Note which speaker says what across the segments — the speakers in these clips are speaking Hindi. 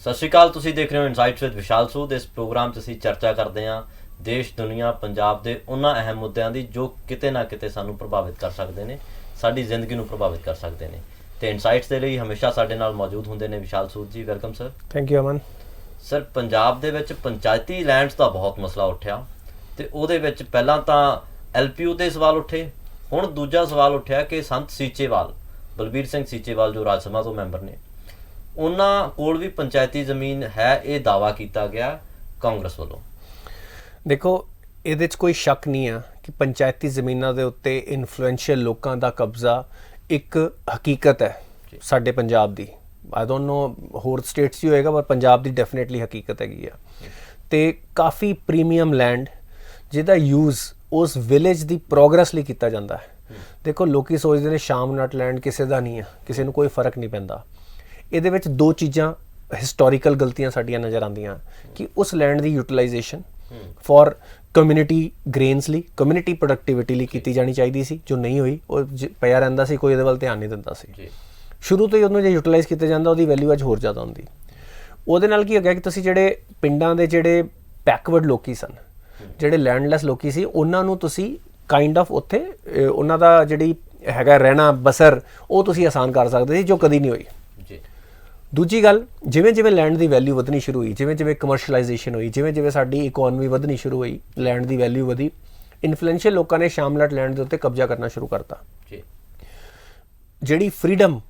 Speaker 1: ਸਤਿ ਸ਼੍ਰੀ ਅਕਾਲ। ਤੁਸੀਂ ਦੇਖ ਰਹੇ ਹੋ ਇਨਸਾਈਟਸ ਵਿਦ ਵਿਸ਼ਾਲ ਸੂਦ। ਇਸ ਪ੍ਰੋਗਰਾਮ 'ਚ ਅਸੀਂ ਚਰਚਾ ਕਰਦੇ ਹਾਂ ਦੇਸ਼ ਦੁਨੀਆ ਪੰਜਾਬ ਦੇ ਉਹਨਾਂ ਅਹਿਮ ਮੁੱਦਿਆਂ ਦੀ ਜੋ ਕਿਤੇ ਨਾ ਕਿਤੇ ਸਾਨੂੰ ਪ੍ਰਭਾਵਿਤ ਕਰ ਸਕਦੇ ਨੇ, ਸਾਡੀ ਜ਼ਿੰਦਗੀ ਨੂੰ ਪ੍ਰਭਾਵਿਤ ਕਰ ਸਕਦੇ ਨੇ। ਤੇ ਇਨਸਾਈਟਸ ਦੇ ਲਈ ਹਮੇਸ਼ਾ ਸਾਡੇ ਨਾਲ ਮੌਜੂਦ ਹੁੰਦੇ ਨੇ ਵਿਸ਼ਾਲ ਸੂਦ ਜੀ। Welcome sir.
Speaker 2: Thank you Aman.
Speaker 1: Sir, Punjab ਦੇ ਵਿੱਚ ਪੰਚਾਇਤੀ ਲੈਂਡਸ ਦਾ ਬਹੁਤ ਮਸਲਾ ਉੱਠਿਆ ਤੇ ਉਹਦੇ ਵਿੱਚ ਪਹਿਲਾਂ ਤਾਂ LPU ਦੇ ਸਵਾਲ ਉੱਠੇ, ਹੁਣ ਦੂਜਾ ਸਵਾਲ ਉੱਠਿਆ ਕਿ ਸੰਤ ਸੀਚੇਵਾਲ, ਬਲਬੀਰ ਸਿੰਘ ਸੀਚੇਵਾਲ ਜੋ ਰਾਜ ਸਭਾ ਤੋਂ ਮੈਂਬਰ ਨੇ, ਉਹਨਾਂ ਕੋਲ ਵੀ ਪੰਚਾਇਤੀ ਜ਼ਮੀਨ ਹੈ, ਇਹ ਦਾਅਵਾ ਕੀਤਾ ਗਿਆ ਕਾਂਗਰਸ ਵੱਲੋਂ।
Speaker 2: ਦੇਖੋ, ਇਹਦੇ 'ਚ ਕੋਈ ਸ਼ੱਕ ਨਹੀਂ ਆ ਕਿ ਪੰਚਾਇਤੀ ਜ਼ਮੀਨਾਂ ਦੇ ਉੱਤੇ ਇਨਫਲੂਐਂਸ਼ੀਅਲ ਲੋਕਾਂ ਦਾ ਕਬਜ਼ਾ ਇੱਕ ਹਕੀਕਤ ਹੈ ਸਾਡੇ ਪੰਜਾਬ ਦੀ। ਆਈ ਡੋਂਟ ਨੋ ਹੋਰ ਸਟੇਟਸ 'ਚ ਹੀ ਹੋਏਗਾ, ਪਰ ਪੰਜਾਬ ਦੀ ਡੈਫੀਨੇਟਲੀ ਹਕੀਕਤ ਹੈਗੀ ਆ। ਤੇ ਕਾਫੀ ਪ੍ਰੀਮੀਅਮ ਲੈਂਡ ਜਿਹਦਾ ਯੂਜ਼ ਉਸ ਵਿਲੇਜ ਦੀ ਪ੍ਰੋਗਰੈਸ ਲਈ ਕੀਤਾ ਜਾਂਦਾ ਹੈ। ਦੇਖੋ, ਲੋਕੀ ਸੋਚਦੇ ਨੇ ਸ਼ਾਮ ਨਟ ਲੈਂਡ ਕਿਸੇ ਦਾ ਨਹੀਂ ਆ, ਕਿਸੇ ਨੂੰ ਕੋਈ ਫਰਕ ਨਹੀਂ ਪੈਂਦਾ। ਇਹਦੇ ਵਿੱਚ ਦੋ ਚੀਜ਼ਾਂ ਹਿਸਟੋਰੀਕਲ ਗਲਤੀਆਂ ਸਾਡੀਆਂ ਨਜ਼ਰ ਆਉਂਦੀਆਂ ਕਿ ਉਸ land the utilisation for community grains ਲਈ, ਕਮਿਊਨਿਟੀ ਪ੍ਰੋਡਕਟਿਵਿਟੀ ਲਈ ਕੀਤੀ ਜਾਣੀ ਚਾਹੀਦੀ ਸੀ, ਜੋ ਨਹੀਂ ਹੋਈ। ਉਹ ਪਿਆ ਰਹਿੰਦਾ ਸੀ, ਕੋਈ ਇਹਦੇ ਵੱਲ ਧਿਆਨ ਨਹੀਂ ਦਿੰਦਾ ਸੀ। ਸ਼ੁਰੂ ਤੋਂ ਹੀ ਉਹਨੂੰ ਜੇ ਯੂਟੀਲਾਈਜ਼ ਕੀਤਾ ਜਾਂਦਾ, ਉਹਦੀ ਵੈਲਿਊ ਅੱਜ ਹੋਰ ਜ਼ਿਆਦਾ ਹੁੰਦੀ। ਉਹਦੇ ਨਾਲ ਕੀ ਹੋ ਗਿਆ ਕਿ ਤੁਸੀਂ ਜਿਹੜੇ ਪਿੰਡਾਂ ਦੇ ਜਿਹੜੇ ਬੈਕਵਰਡ ਲੋਕੀ ਸਨ, ਜਿਹੜੇ ਲੈਂਡਲੈਸ ਲੋਕੀ ਸੀ, ਉਹਨਾਂ ਨੂੰ ਤੁਸੀਂ ਕਾਈਂਡ ਆਫ ਉੱਥੇ ਉਹਨਾਂ ਦਾ ਜਿਹੜੀ ਹੈਗਾ ਰਹਿਣਾ ਬਸਰ, ਉਹ ਤੁਸੀਂ ਆਸਾਨ ਕਰ ਸਕਦੇ ਸੀ, ਜੋ ਕਦੀ ਨਹੀਂ ਹੋਈ। ਦੂਜੀ ਗੱਲ, ਜਿਵੇਂ ਜਿਵੇਂ ਲੈਂਡ ਦੀ ਵੈਲਿਊ ਵਧਣੀ ਸ਼ੁਰੂ ਹੋਈ, ਜਿਵੇਂ ਜਿਵੇਂ ਕਮਰਸ਼ੀਅਲਾਈਜੇਸ਼ਨ ਹੋਈ, ਜਿਵੇਂ ਜਿਵੇਂ ਸਾਡੀ ਇਕੋਨਮੀ ਵਧਣੀ ਸ਼ੁਰੂ ਹੋਈ, ਲੈਂਡ ਦੀ ਵੈਲਿਊ ਵਧੀ, ਇਨਫਲੂਐਂਸ਼ੀਅਲ ਲੋਕਾਂ ਨੇ ਸ਼ਾਮਲਾਟ ਲੈਂਡ ਦੇ ਉੱਤੇ ਕਬਜ਼ਾ ਕਰਨਾ ਸ਼ੁਰੂ ਕਰਤਾ। ਜਿਹੜੀ ਫਰੀडम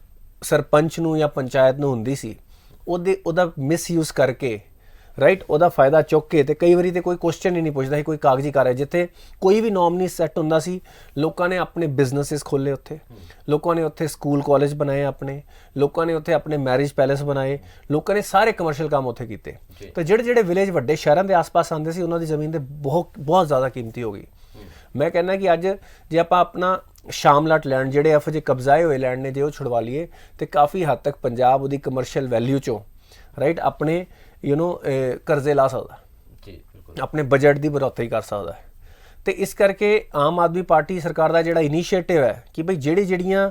Speaker 2: ਸਰਪੰਚ ਨੂੰ ਜਾਂ ਪੰਚਾਇਤ ਨੂੰ ਹੁੰਦੀ ਸੀ, ਉਹਦਾ ਮਿਸਯੂਜ਼ ਕਰਕੇ, ਰਾਈਟ, ਉਹਦਾ ਫਾਇਦਾ ਚੁੱਕ ਕੇ, ਤੇ ਕਈ ਵਾਰੀ ਤੇ ਕੋਈ ਕੁਐਸਚਨ ਹੀ ਨਹੀਂ ਪੁੱਛਦਾ ਸੀ, ਕੋਈ ਕਾਗਜ਼ੀ ਕਾਰਜ ਜਿੱਥੇ ਕੋਈ ਵੀ ਨੋਮ ਨਹੀਂ ਸੈੱਟ ਹੁੰਦਾ ਸੀ, ਲੋਕਾਂ ਨੇ ਆਪਣੇ ਬਿਜ਼ਨਸਿਸ ਖੋਲ੍ਹੇ ਉੱਥੇ, ਲੋਕਾਂ ਨੇ ਉੱਥੇ ਸਕੂਲ ਕਾਲਜ ਬਣਾਏ ਆਪਣੇ, ਲੋਕਾਂ ਨੇ ਉੱਥੇ ਆਪਣੇ ਮੈਰਿਜ ਪੈਲੇਸ ਬਣਾਏ, ਲੋਕਾਂ ਨੇ ਸਾਰੇ ਕਮਰਸ਼ੀਅਲ ਕੰਮ ਉੱਥੇ ਕੀਤੇ। ਤੇ ਜਿਹੜੇ ਵਿਲੇਜ ਵੱਡੇ ਸ਼ਹਿਰਾਂ ਦੇ ਆਸ-ਪਾਸ ਆਉਂਦੇ ਸੀ, ਉਹਨਾਂ ਦੀ ਜ਼ਮੀਨ ਤੇ ਬਹੁਤ ਜ਼ਿਆਦਾ ਕੀਮਤੀ ਹੋ ਗਈ। ਮੈਂ ਕਹਿੰਦਾ ਕਿ ਅੱਜ ਜੇ ਆਪਾਂ ਆਪਣਾ ਸ਼ਾਮਲਾਟ ਲੈਂਡ, ਜਿਹੜੇ ਇਹੋ ਜਿਹੇ ਕਬਜ਼ਾਏ ਹੋਏ ਲੈਂਡ ਨੇ, ਜੇ ਉਹ ਛੁਡਵਾ ਲਈਏ ਤੇ ਕਾਫੀ ਹੱਦ ਤੱਕ ਪੰਜਾਬ ਉਹਦੀ ਕਮਰਸ਼ੀਅਲ ਵੈਲਿਊ 'ਚੋਂ, ਰਾਈਟ, ਆਪਣੇ ਕਰਜ਼ੇ ਲਾ ਸਕਦਾ, ਆਪਣੇ ਬਜਟ ਦੀ ਬੜੋਤਰੀ ਕਰ ਸਕਦਾ ਹੈ। ਤੇ ਇਸ ਕਰਕੇ ਆਮ ਆਦਮੀ ਪਾਰਟੀ ਸਰਕਾਰ ਦਾ ਜਿਹੜਾ ਇਨੀਸ਼ੀਏਟਿਵ ਹੈ ਕਿ ਬਈ ਜਿਹੜੀਆਂ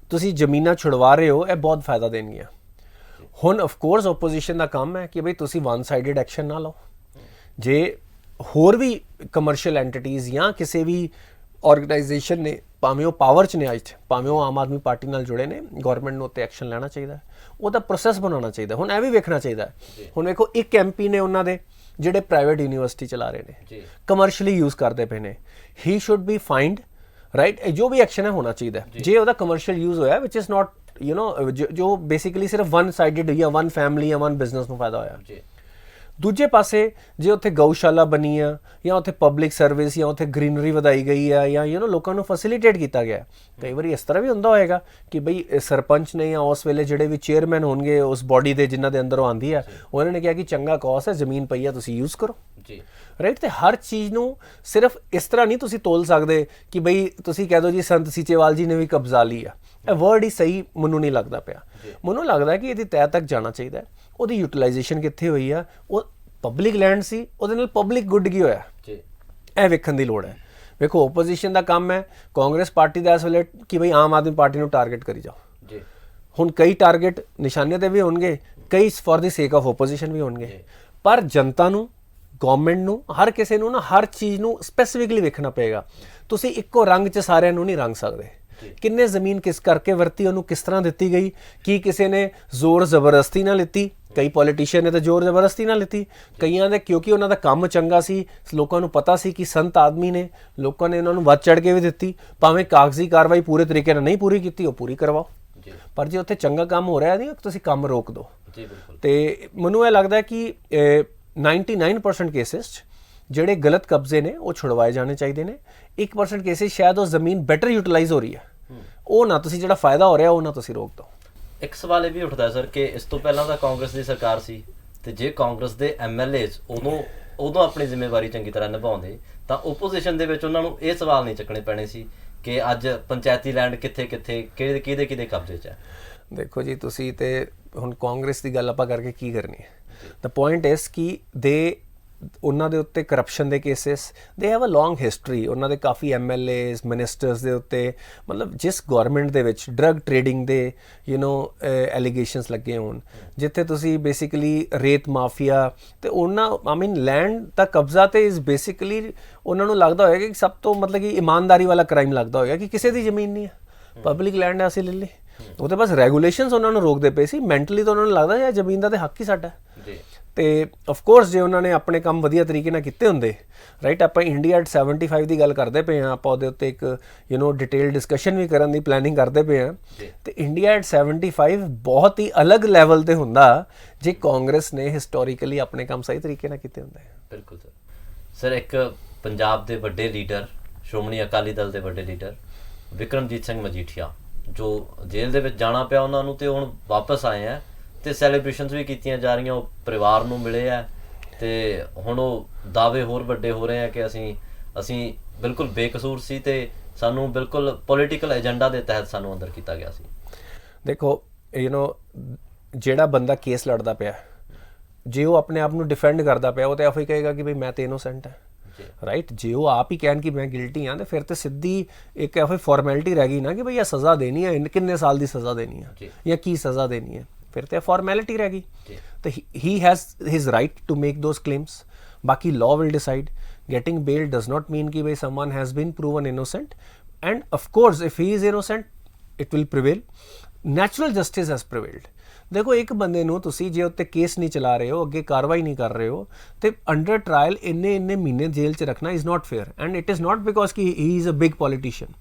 Speaker 2: ਤੁਸੀਂ ਜ਼ਮੀਨਾਂ ਛੁਡਵਾ ਰਹੇ ਹੋ, ਇਹ ਬਹੁਤ ਫਾਇਦਾ ਦੇਣਗੀਆਂ। ਹੁਣ ਆਫਕੋਰਸ ਓਪੋਜੀਸ਼ਨ ਦਾ ਕੰਮ ਹੈ ਕਿ ਬਈ ਤੁਸੀਂ ਵਨ ਸਾਈਡਡ ਐਕਸ਼ਨ ਨਾ ਲਓ। ਜੇ ਹੋਰ ਵੀ ਕਮਰਸ਼ੀਅਲ ਐਂਟੀਟੀਜ਼ ਜਾਂ ਕਿਸੇ ਵੀ ਆਰਗੇਨਾਈਜੇਸ਼ਨ ਨੇ, ਭਾਵੇਂ ਉਹ ਪਾਵਰ 'ਚ ਨੇ ਅੱਜ, ਭਾਵੇਂ ਉਹ ਆਮ ਆਦਮੀ ਪਾਰਟੀ ਨਾਲ ਜੁੜੇ ਨੇ, ਗੌਰਮੈਂਟ ਨੂੰ ਉੱਤੇ ਐਕਸ਼ਨ ਲੈਣਾ ਚਾਹੀਦਾ, ਉਹਦਾ ਪ੍ਰੋਸੈਸ ਬਣਾਉਣਾ ਚਾਹੀਦਾ। ਹੁਣ ਇਹ ਵੀ ਵੇਖਣਾ ਚਾਹੀਦਾ, ਹੁਣ ਵੇਖੋ, ਇੱਕ MP ਨੇ ਉਹਨਾਂ ਦੇ ਜਿਹੜੇ ਪ੍ਰਾਈਵੇਟ ਯੂਨੀਵਰਸਿਟੀ ਚਲਾ ਰਹੇ ਨੇ, ਕਮਰਸ਼ੀਅਲੀ ਯੂਜ਼ ਕਰਦੇ ਪਏ ਨੇ, ਹੀ ਸ਼ੁੱਡ ਬੀ ਫਾਈਨਡ, ਰਾਈਟ। ਜੋ ਵੀ ਐਕਸ਼ਨ ਹੈ ਹੋਣਾ ਚਾਹੀਦਾ। ਜੇ ਉਹਦਾ ਕਮਰਸ਼ੀਅਲ ਯੂਜ਼ ਹੋਇਆ ਵਿਚ ਇਜ਼ ਨਾਟ ਜੋ ਬੇਸਿਕਲੀ ਸਿਰਫ ਵਨ ਸਾਈਡਡ ਜਾਂ ਵਨ ਫੈਮਿਲੀ ਜਾਂ ਵਨ ਬਿਜ਼ਨਸ ਨੂੰ ਫਾਇਦਾ ਹੋਇਆ। ਦੂਜੇ ਪਾਸੇ ਜੇ ਉੱਥੇ ਗਊਸ਼ਾਲਾ ਬਣੀ ਆ, ਜਾਂ ਉੱਥੇ ਪਬਲਿਕ ਸਰਵਿਸ, ਜਾਂ ਉੱਥੇ ਗ੍ਰੀਨਰੀ ਵਧਾਈ ਗਈ ਆ, ਜਾਂ ਲੋਕਾਂ ਨੂੰ ਫੈਸਿਲੀਟੇਟ ਕੀਤਾ ਗਿਆ। ਕਈ ਵਾਰੀ ਇਸ ਤਰ੍ਹਾਂ ਵੀ ਹੁੰਦਾ ਹੋਏਗਾ ਕਿ ਬਈ ਸਰਪੰਚ ਨੇ ਜਾਂ ਉਸ ਵੇਲੇ ਜਿਹੜੇ ਵੀ ਚੇਅਰਮੈਨ ਹੋਣਗੇ ਉਸ ਬੋਡੀ ਦੇ, ਜਿਨ੍ਹਾਂ ਦੇ ਅੰਦਰੋਂ ਆਉਂਦੀ ਆ, ਉਹਨਾਂ ਨੇ ਕਿਹਾ ਕਿ ਚੰਗਾ ਕੌਸ ਹੈ, ਜ਼ਮੀਨ ਪਈ ਆ, ਤੁਸੀਂ ਯੂਜ਼ ਕਰੋ, ਰਾਈਟ। ਤੇ ਹਰ ਚੀਜ਼ ਨੂੰ ਸਿਰਫ ਇਸ ਤਰ੍ਹਾਂ ਨਹੀਂ ਤੁਸੀਂ ਤੋਲ ਸਕਦੇ ਕਿ ਬਈ ਤੁਸੀਂ ਕਹਿ ਦਿਓ ਜੀ ਸੰਤ ਸੀਚੇਵਾਲ ਜੀ ਨੇ ਵੀ ਕਬਜ਼ਾ ਲਈ ਆ। ਇਹ ਵਰਡ ਹੀ ਸਹੀ ਮੈਨੂੰ ਨਹੀਂ ਲੱਗਦਾ ਪਿਆ। ਮੈਨੂੰ ਲੱਗਦਾ ਕਿ ਇਹਦੀ ਤਹਿ ਤੱਕ ਜਾਣਾ ਚਾਹੀਦਾ। ਉਹਦੀ ਯੂਟੀਲਾਈਜੇਸ਼ਨ ਕਿੱਥੇ ਹੋਈ ਆ, ਉਹ ਪਬਲਿਕ ਲੈਂਡ ਸੀ, ਉਹਦੇ ਨਾਲ ਪਬਲਿਕ ਗੁੱਡ ਕੀ ਹੋਇਆ, ਇਹ ਵੇਖਣ ਦੀ ਲੋੜ ਹੈ। ਵੇਖੋ, ਓਪੋਜੀਸ਼ਨ ਦਾ ਕੰਮ ਹੈ, ਕਾਂਗਰਸ ਪਾਰਟੀ ਦਾ ਇਸ ਵੇਲੇ, ਕਿ ਬਈ ਆਮ ਆਦਮੀ ਪਾਰਟੀ ਨੂੰ ਟਾਰਗੇਟ ਕਰੀ ਜਾਓ। ਹੁਣ ਕਈ ਟਾਰਗੇਟ ਨਿਸ਼ਾਨੇ ਤੇ ਵੀ ਹੋਣਗੇ, ਕਈ ਫॉर ਦੀ ਸੇਕ ਆਫ ਓਪੋਜੀਸ਼ਨ ਵੀ ਹੋਣਗੇ, ਪਰ ਜਨਤਾ ਨੂੰ, ਗਵਰਨਮੈਂਟ ਨੂੰ, ਹਰ ਕਿਸੇ ਨੂੰ ਨਾ ਹਰ ਚੀਜ਼ ਨੂੰ ਸਪੈਸੀਫਿਕਲੀ ਵੇਖਣਾ ਪਏਗਾ। ਤੁਸੀਂ ਇੱਕੋ ਰੰਗ 'ਚ ਸਾਰਿਆਂ ਨੂੰ ਨਹੀਂ ਰੰਗ ਸਕਦੇ। ਕਿੰਨੇ ਜ਼ਮੀਨ ਕਿਸ ਕਰਕੇ ਵਰਤੀ, ਉਹਨੂੰ ਕਿਸ ਤਰ੍ਹਾਂ ਦਿੱਤੀ ਗਈ, ਕੀ ਕਿਸੇ ਨੇ ਜ਼ੋਰ ਜ਼ਬਰਦਸਤੀ ਨਾਲ ਲਿੱਤੀ, ਕਈ ਪੋਲੀਟੀਸ਼ੀਅਨ ਨੇ ਤਾਂ ਜ਼ੋਰ ਜ਼ਬਰਦਸਤੀ ਨਾਲ ਲਿੱਤੀ, ਕਈਆਂ ਦੇ ਕਿਉਂਕਿ ਉਹਨਾਂ ਦਾ ਕੰਮ ਚੰਗਾ ਸੀ, ਲੋਕਾਂ ਨੂੰ ਪਤਾ ਸੀ ਕਿ ਸੰਤ ਆਦਮੀ ਨੇ, ਲੋਕਾਂ ਨੇ ਉਹਨਾਂ ਨੂੰ ਵੱਧ ਚੜ੍ਹ ਕੇ ਵੀ ਦਿੱਤੀ, ਭਾਵੇਂ ਕਾਗਜ਼ੀ ਕਾਰਵਾਈ ਪੂਰੇ ਤਰੀਕੇ ਨਾਲ ਨਹੀਂ ਪੂਰੀ ਕੀਤੀ, ਉਹ ਪੂਰੀ ਕਰਵਾਓ। ਪਰ ਜੇ ਉੱਥੇ ਚੰਗਾ ਕੰਮ ਹੋ ਰਿਹਾ ਨਹੀਂ, ਤੁਸੀਂ ਕੰਮ ਰੋਕ ਦਿਓ। ਤੇ ਮੈਨੂੰ ਇਹ ਲੱਗਦਾ ਕਿ 99% ਕੇਸਿਸ 'ਚ ਜਿਹੜੇ ਗਲਤ ਕਬਜ਼ੇ ਨੇ ਉਹ ਛੁਡਵਾਏ ਜਾਣੇ ਚਾਹੀਦੇ ਨੇ। 1% ਕੇਸਿਸ ਸ਼ਾਇਦ ਉਹ ਜ਼ਮੀਨ ਬੈਟਰ ਯੂਟੀਲਾਈਜ਼ ਹੋ ਰਹੀ ਹੈ, ਉਹ ਨਾ ਤੁਸੀਂ, ਜਿਹੜਾ ਫਾਇਦਾ ਹੋ ਰਿਹਾ ਉਹ ਨਾ ਤੁਸੀਂ ਰੋਕ ਦਿਓ।
Speaker 1: ਇੱਕ ਸਵਾਲ ਇਹ ਵੀ ਉੱਠਦਾ ਸਰ ਕਿ ਇਸ ਤੋਂ ਪਹਿਲਾਂ ਤਾਂ ਕਾਂਗਰਸ ਦੀ ਸਰਕਾਰ ਸੀ, ਤੇ ਜੇ ਕਾਂਗਰਸ ਦੇ MLAs ਉਦੋਂ ਆਪਣੀ ਜ਼ਿੰਮੇਵਾਰੀ ਚੰਗੀ ਤਰ੍ਹਾਂ ਨਿਭਾਉਂਦੇ ਤਾਂ ਓਪੋਜੀਸ਼ਨ ਦੇ ਵਿੱਚ ਉਹਨਾਂ ਨੂੰ ਇਹ ਸਵਾਲ ਨਹੀਂ ਚੱਕਣੇ ਪੈਣੇ ਸੀ ਕਿ ਅੱਜ ਪੰਚਾਇਤੀ ਲੈਂਡ ਕਿੱਥੇ ਕਿਹਦੇ ਕਬਜ਼ੇ 'ਚ ਹੈ।
Speaker 2: ਦੇਖੋ ਜੀ, ਤੁਸੀਂ ਤੇ ਹੁਣ ਕਾਂਗਰਸ ਦੀ ਗੱਲ ਆਪਾਂ ਕਰਕੇ ਕੀ ਕਰਨੀ ਹੈ। ਦ ਪੁਆਇੰਟ ਇਸ ਕਿ ਦੇ ਉਹਨਾਂ ਦੇ ਉੱਤੇ ਕਰਪਸ਼ਨ ਦੇ cases, they have a long history, ਉਹਨਾਂ ਦੇ ਕਾਫੀ MLAs ਮਿਨਿਸਟਰਸ ਦੇ ਉੱਤੇ, ਮਤਲਬ ਜਿਸ ਗਵਰਨਮੈਂਟ ਦੇ ਵਿੱਚ ਡਰਗ ਟ੍ਰੇਡਿੰਗ ਦੇ ਐਲੀਗੇਸ਼ਨਸ ਲੱਗੇ ਹੋਣ, ਜਿੱਥੇ ਤੁਸੀਂ ਬੇਸਿਕਲੀ ਰੇਤ ਮਾਫੀਆ ਤੇ ਉਹਨਾਂ ਆਈ ਮੀਨ ਲੈਂਡ ਦਾ ਕਬਜ਼ਾ ਤੇ ਇਜ਼ ਬੇਸਿਕਲੀ ਉਹਨਾਂ ਨੂੰ ਲੱਗਦਾ ਹੋਏਗਾ ਕਿ ਸਭ ਤੋਂ ਮਤਲਬ ਕਿ ਇਮਾਨਦਾਰੀ ਵਾਲਾ ਕ੍ਰਾਈਮ ਲੱਗਦਾ ਹੋਏਗਾ ਕਿ ਕਿਸੇ ਦੀ ਜ਼ਮੀਨ ਨਹੀਂ ਹੈ, ਪਬਲਿਕ ਲੈਂਡ ਹੈ ਅਸੀਂ ਲੈ ਲਈ। ਉਹ ਤੇ ਬਸ ਰੈਗੂਲੇਸ਼ਨਸ ਉਹਨਾਂ ਨੂੰ ਰੋਕਦੇ ਪਏ ਸੀ, ਮੈਂਟਲੀ ਤਾਂ ਉਹਨਾਂ ਨੂੰ ਲੱਗਦਾ ਯਾਰ ਜ਼ਮੀਨ ਦਾ ਤੇ ਹੱਕ ਹੀ ਸਾਡਾ ਜੀ। ਤੇ ਆਫ ਕੋਰਸ ਜੇ ਉਹਨਾਂ ਨੇ ਆਪਣੇ ਕੰਮ ਵਧੀਆ ਤਰੀਕੇ ਨਾਲ ਕੀਤੇ ਹੁੰਦੇ, ਰਾਈਟ, ਆਪਾਂ ਇੰਡੀਆ ਐਟ 75 ਦੀ ਗੱਲ ਕਰਦੇ ਪਏ ਹਾਂ, ਆਪਾਂ ਉਹਦੇ ਉੱਤੇ ਇੱਕ ਡਿਟੇਲ ਡਿਸਕਸ਼ਨ ਵੀ ਕਰਨ ਦੀ ਪਲੈਨਿੰਗ ਕਰਦੇ ਪਏ ਹਾਂ, ਤੇ ਇੰਡੀਆ ਐਟ 75 ਬਹੁਤ ਹੀ ਅਲੱਗ ਲੈਵਲ ਤੇ ਹੁੰਦਾ ਜੇ ਕਾਂਗਰਸ ਨੇ ਹਿਸਟੋਰੀਕਲੀ ਆਪਣੇ ਕੰਮ ਸਹੀ ਤਰੀਕੇ ਨਾਲ ਕੀਤੇ ਹੁੰਦੇ।
Speaker 1: ਬਿਲਕੁਲ ਸਰ। ਸਰ ਇੱਕ ਪੰਜਾਬ ਦੇ ਵੱਡੇ ਲੀਡਰ, ਸ਼੍ਰੋਮਣੀ ਅਕਾਲੀ ਦਲ ਦੇ ਵੱਡੇ ਲੀਡਰ ਵਿਕਰਮਜੀਤ ਸਿੰਘ ਮਜੀਠੀਆ, ਜੋ ਜੇਲ੍ਹ ਦੇ ਵਿੱਚ ਜਾਣਾ ਪਿਆ ਉਹਨਾਂ ਨੂੰ, ਤੇ ਹੁਣ ਵਾਪਸ ਆਏ ਆ ਤੇ ਸੈਲੀਬ੍ਰੇਸ਼ਨਸ ਵੀ ਕੀਤੀਆਂ ਜਾ ਰਹੀਆਂ, ਉਹ ਪਰਿਵਾਰ ਨੂੰ ਮਿਲੇ ਆ, ਤੇ ਹੁਣ ਉਹ ਦਾਅਵੇ ਹੋਰ ਵੱਡੇ ਹੋ ਰਹੇ ਆ ਕਿ ਅਸੀਂ ਬਿਲਕੁਲ ਬੇਕਸੂਰ ਸੀ ਤੇ ਸਾਨੂੰ ਬਿਲਕੁਲ ਪੋਲੀਟੀਕਲ ਏਜੰਡਾ ਦੇ ਤਹਿਤ ਸਾਨੂੰ ਅੰਦਰ ਕੀਤਾ ਗਿਆ ਸੀ। ਦੇਖੋ
Speaker 2: ਜਿਹੜਾ ਬੰਦਾ ਕੇਸ ਲੜਦਾ ਪਿਆ, ਜੇ ਉਹ ਆਪਣੇ ਆਪ ਨੂੰ ਡਿਫੈਂਡ ਕਰਦਾ ਪਿਆ, ਉਹ ਤਾਂ ਇਹੋ ਹੀ ਕਹੇਗਾ ਕਿ ਬਈ ਮੈਂ ਤਾਂ ਇਨੋਸੈਂਟ ਹਾਂ, ਰਾਈਟ। ਜੇ ਉਹ ਆਪ ਹੀ ਕਹਿਣ ਕਿ ਮੈਂ ਗਿਲਟੀ ਹਾਂ, ਤੇ ਫਿਰ ਤੇ ਸਿੱਧੀ ਇੱਕ ਇਹੋ ਫਾਰਮੈਲਿਟੀ ਰਹਿ ਗਈ ਨਾ ਕਿ ਬਈ ਇਹ ਸਜ਼ਾ ਦੇਣੀ ਹੈ, ਕਿੰਨੇ ਸਾਲ ਦੀ ਸਜ਼ਾ ਦੇਣੀ ਹੈ ਜਾਂ ਕੀ ਸਜ਼ਾ ਦੇਣੀ ਹੈ, ਫਿਰ ਤੇ ਫਾਰਮੈਲਿਟੀ ਰਹਿ ਗਈ। ਤੇ he has his right to make those claims, ਬਾਕੀ law will decide. getting bail does not mean कि भाई someone has been proven innocent, and of course if he is innocent it will prevail, natural justice has prevailed। ਦੇਖੋ ਇੱਕ ਬੰਦੇ ਨੂੰ ਤੁਸੀਂ ਜੇ ਉੱਤੇ ਕੇਸ ਨਹੀਂ ਚਲਾ ਰਹੇ ਹੋ, ਅੱਗੇ ਕਾਰਵਾਈ ਨਹੀਂ ਕਰ ਰਹੇ ਹੋ, ਤੇ ਅੰਡਰ ਟ੍ਰਾਇਲ ਇੰਨੇ ਮਹੀਨੇ ਜੇਲ੍ਹ 'ਚ ਰੱਖਣਾ is not fair, and it is not because ਕਿ he is a big politician.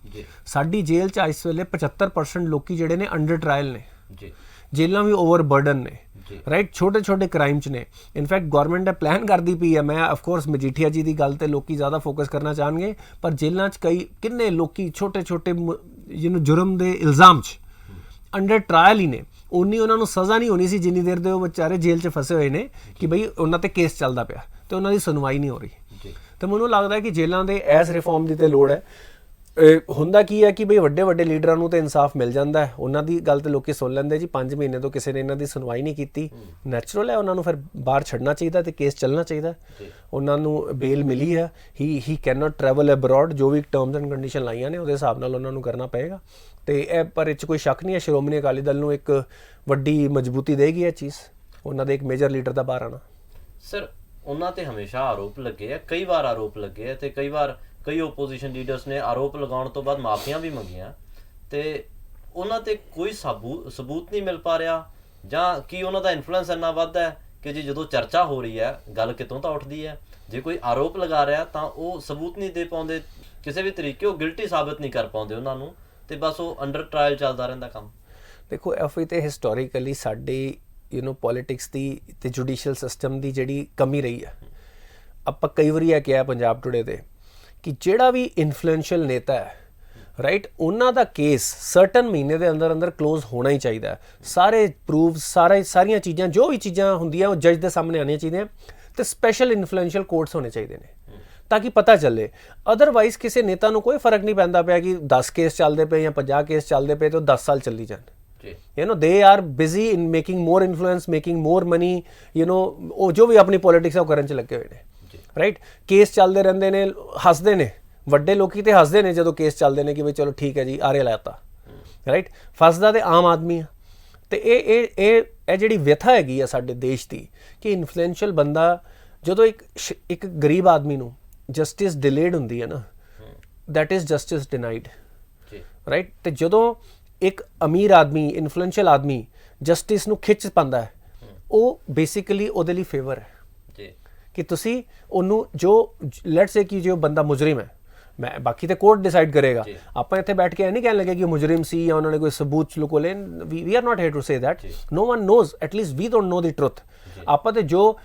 Speaker 2: ਸਾਡੀ ਜੇਲ੍ਹ 'ਚ ਇਸ ਵੇਲੇ 75% ਲੋਕੀ ਜਿਹੜੇ ਨੇ ਅੰਡਰ ਟ੍ਰਾਇਲ ਨੇ, ਜੇਲਾਂ ਵੀ ਓਵਰਬਰਡਨ ਨੇ, ਰਾਈਟ, ਛੋਟੇ ਕ੍ਰਾਈਮ 'ਚ ਨੇ। ਇਨਫੈਕਟ ਗੌਰਮੈਂਟ ਇਹ ਪਲਾਨ ਕਰਦੀ ਪਈ ਹੈ, ਮੈਂ ਆਫਕੋਰਸ ਮਜੀਠੀਆ ਜੀ ਦੀ ਗੱਲ ਤੇ ਲੋਕੀ ਜ਼ਿਆਦਾ ਫੋਕਸ ਕਰਨਾ ਚਾਹਣਗੇ, ਪਰ ਜੇਲਾਂ 'ਚ ਕਿੰਨੇ ਲੋਕੀ ਛੋਟੇ ਜੁਰਮ ਦੇ ਇਲਜ਼ਾਮ 'ਚ ਅੰਡਰ ਟ੍ਰਾਇਲ ਹੀ ਨੇ, ਉਨੀ ਉਹਨਾਂ ਨੂੰ ਸਜ਼ਾ ਨਹੀਂ ਹੋਣੀ ਸੀ ਜਿੰਨੀ ਦੇਰ ਦੇ ਉਹ ਵਿਚਾਰੇ ਜੇਲ੍ਹ 'ਚ ਫਸੇ ਹੋਏ ਨੇ ਕਿ ਬਈ ਉਹਨਾਂ ਤੇ ਕੇਸ ਚੱਲਦਾ ਪਿਆ ਤੇ ਉਹਨਾਂ ਦੀ ਸੁਣਵਾਈ ਨਹੀਂ ਹੋ ਰਹੀ। ਤੇ ਮੈਨੂੰ ਲੱਗਦਾ ਕਿ ਜੇਲਾਂ ਦੇ ਇਸ ਰਿਫਾਰਮ ਦੀ ਤੇ ਲੋੜ ਹੈ। ਹੁੰਦਾ ਕੀ ਹੈ ਕਿ ਬਈ ਵੱਡੇ ਲੀਡਰਾਂ ਨੂੰ ਤਾਂ ਇਨਸਾਫ ਮਿਲ ਜਾਂਦਾ ਹੈ, ਉਹਨਾਂ ਦੀ ਗੱਲ ਤੇ ਲੋਕੀ ਸੁਣ ਲੈਂਦੇ ਜੀ 5 ਮਹੀਨੇ ਤੋਂ ਕਿਸੇ ਨੇ ਇਹਨਾਂ ਦੀ ਸੁਣਵਾਈ ਨਹੀਂ ਕੀਤੀ, ਨੈਚੁਰਲ ਹੈ, ਉਹਨਾਂ ਨੂੰ ਫਿਰ ਬਾਹਰ ਛੱਡਣਾ ਚਾਹੀਦਾ ਤੇ ਕੇਸ ਚੱਲਣਾ ਚਾਹੀਦਾ। ਉਹਨਾਂ ਨੂੰ ਬੇਲ ਮਿਲੀ ਹੈ, ਹੀ ਕੈਨ ਨਾਟ ਟਰੈਵਲ ਅਬਰੋਡ, ਜੋ ਵੀ ਟਰਮਸ ਐਂਡ ਕੰਡੀਸ਼ਨ ਲਾਈਆਂ ਨੇ ਉਹਦੇ ਹਿਸਾਬ ਨਾਲ ਉਹਨਾਂ ਨੂੰ ਕਰਨਾ ਪਏਗਾ। ਤੇ ਇਹ ਪਰ ਇਹ 'ਚ ਕੋਈ ਸ਼ੱਕ ਨਹੀਂ ਹੈ, ਸ਼੍ਰੋਮਣੀ ਅਕਾਲੀ ਦਲ ਨੂੰ ਇੱਕ ਵੱਡੀ ਮਜ਼ਬੂਤੀ ਦੇਗੀ ਇਹ ਚੀਜ਼, ਉਹਨਾਂ ਦੇ ਇੱਕ ਮੇਜਰ ਲੀਡਰ ਦਾ ਬਾਹਰ ਆਉਣਾ।
Speaker 1: ਸਰ ਉਹਨਾਂ ਤੇ ਹਮੇਸ਼ਾ ਆਰੋਪ ਲੱਗੇ ਆ, ਕਈ ਵਾਰ ਆਰੋਪ ਲੱਗੇ ਆ, ਤੇ ਕਈ ਓਪੋਜੀਸ਼ਨ ਲੀਡਰਸ ਨੇ ਆਰੋਪ ਲਗਾਉਣ ਤੋਂ ਬਾਅਦ ਮਾਫੀਆਂ ਵੀ ਮੰਗੀਆਂ, ਤੇ ਉਹਨਾਂ ਤੇ ਕੋਈ ਸਬੂਤ ਨਹੀਂ ਮਿਲ ਪਾ ਰਿਹਾ, ਜਾਂ ਕੀ ਉਹਨਾਂ ਦਾ ਇਨਫਲੂਐਂਸ ਇੰਨਾ ਵੱਧ ਹੈ ਕਿ ਜੀ ਜਦੋਂ ਚਰਚਾ ਹੋ ਰਹੀ ਹੈ ਗੱਲ ਕਿਤੋਂ ਤਾਂ ਉੱਠਦੀ ਹੈ, ਜੇ ਕੋਈ ਆਰੋਪ ਲਗਾ ਰਿਹਾ ਤਾਂ ਉਹ ਸਬੂਤ ਨਹੀਂ ਦੇ ਪਾਉਂਦੇ ਕਿਸੇ ਵੀ ਤਰੀਕੇ, ਉਹ ਗਿਲਟੀ ਸਾਬਤ ਨਹੀਂ ਕਰ ਪਾਉਂਦੇ ਉਹਨਾਂ ਨੂੰ, ਤੇ ਬਸ ਉਹ ਅੰਡਰ ਟ੍ਰਾਇਲ ਚੱਲਦਾ ਰਹਿੰਦਾ ਕੰਮ।
Speaker 2: ਦੇਖੋ ਐਫ ਤੇ ਹਿਸਟੋਰੀਕਲੀ ਸਾਡੀ ਪੋਲੀਟਿਕਸ ਦੀ ਤੇ ਜੁਡੀਸ਼ੀਅਲ ਸਿਸਟਮ ਦੀ ਜਿਹੜੀ ਕਮੀ ਰਹੀ ਹੈ। ਆਪਾਂ ਕਈ ਵਾਰੀ ਇਹ ਕਿਹਾ ਪੰਜਾਬ ਟੁਡੇ ਤੇ ਕਿ ਜਿਹੜਾ ਵੀ ਇਨਫਲੂਐਂਸ਼ੀਅਲ ਨੇਤਾ ਹੈ, ਰਾਈਟ, ਉਹਨਾਂ ਦਾ ਕੇਸ ਸਰਟਨ ਮਹੀਨੇ ਦੇ ਅੰਦਰ ਕਲੋਜ਼ ਹੋਣਾ ਹੀ ਚਾਹੀਦਾ। ਸਾਰੇ ਪ੍ਰੂਫ, ਸਾਰੀਆਂ ਚੀਜ਼ਾਂ, ਜੋ ਵੀ ਚੀਜ਼ਾਂ ਹੁੰਦੀਆਂ ਉਹ ਜੱਜ ਦੇ ਸਾਹਮਣੇ ਆਉਣੀਆਂ ਚਾਹੀਦੀਆਂ, ਤੇ ਸਪੈਸ਼ਲ ਇਨਫਲੂਐਂਸ਼ੀਅਲ ਕੋਰਟਸ ਹੋਣੇ ਚਾਹੀਦੇ ਨੇ ਤਾਂ ਕਿ ਪਤਾ ਚੱਲੇ। ਅਦਰਵਾਈਜ਼ ਕਿਸੇ ਨੇਤਾ ਨੂੰ ਕੋਈ ਫਰਕ ਨਹੀਂ ਪੈਂਦਾ ਪਿਆ ਕਿ 10 ਕੇਸ ਚੱਲਦੇ ਪਏ ਜਾਂ 50 ਕੇਸ ਚੱਲਦੇ ਪਏ ਤੇ ਉਹ 10 ਸਾਲ ਚੱਲੀ ਜਾਣ। they are busy in making more influence, making more money, ਉਹ ਜੋ ਵੀ ਆਪਣੀ ਪੋਲੀਟਿਕਸ ਉਹ ਕਰਨ 'ਚ ਲੱਗੇ ਹੋਏ ਨੇ, ਰਾਈਟ। ਕੇਸ ਚੱਲਦੇ ਰਹਿੰਦੇ ਨੇ, ਹੱਸਦੇ ਨੇ ਵੱਡੇ ਲੋਕੀ, ਤੇ ਹੱਸਦੇ ਨੇ ਜਦੋਂ ਕੇਸ ਚੱਲਦੇ ਨੇ ਕਿ ਬਈ ਚਲੋ ਠੀਕ ਹੈ ਜੀ ਆਰੇ ਲਾਤਾ, ਰਾਈਟ। ਫਸਦਾ ਤੇ ਆਮ ਆਦਮੀ ਆ। ਤੇ ਇਹ ਜਿਹੜੀ ਵਿਥਾ ਹੈਗੀ ਆ ਸਾਡੇ ਦੇਸ਼ ਦੀ ਕਿ ਇਨਫਲੂਐਂਸ਼ੀਅਲ ਬੰਦਾ, ਜਦੋਂ ਇੱਕ ਗਰੀਬ ਆਦਮੀ ਨੂੰ ਜਸਟਿਸ ਡਿਲੇਡ ਹੁੰਦੀ ਹੈ ਨਾ, that is justice denied, right. ਤੇ ਜਦੋਂ ਇੱਕ ਅਮੀਰ ਆਦਮੀ, ਇਨਫਲੂਐਂਸ਼ੀਅਲ ਆਦਮੀ ਜਸਟਿਸ ਨੂੰ ਖਿੱਚ ਪਾਉਂਦਾ ਹੈ, ਉਹ ਬੇਸਿਕਲੀ ਉਹਦੇ ਲਈ ਫੇਵਰ ਹੈ ਕਿ ਤੁਸੀਂ ਉਹਨੂੰ, ਜੋ ਲੈਟਸ ਸੇ ਕਿ ਜੋ ਬੰਦਾ ਮੁਜਰਿਮ ਹੈ, ਮੈਂ ਬਾਕੀ ਤੇ ਕੋਰਟ ਡਿਸਾਈਡ ਕਰੇਗਾ, ਆਪਾਂ ਇੱਥੇ ਬੈਠ ਕੇ ਇਹ ਨਹੀਂ ਕਹਿਣ ਲੱਗੇ ਕਿ ਮੁਜਰਿਮ ਸੀ ਜਾਂ ਉਹਨਾਂ ਨੇ ਕੋਈ ਸਬੂਤ ਲੁਕੋ ਲਏ। We are not here to say that, no one knows, at least we don't know the truth. ਆਪਾਂ ਤੇ ਜੋ,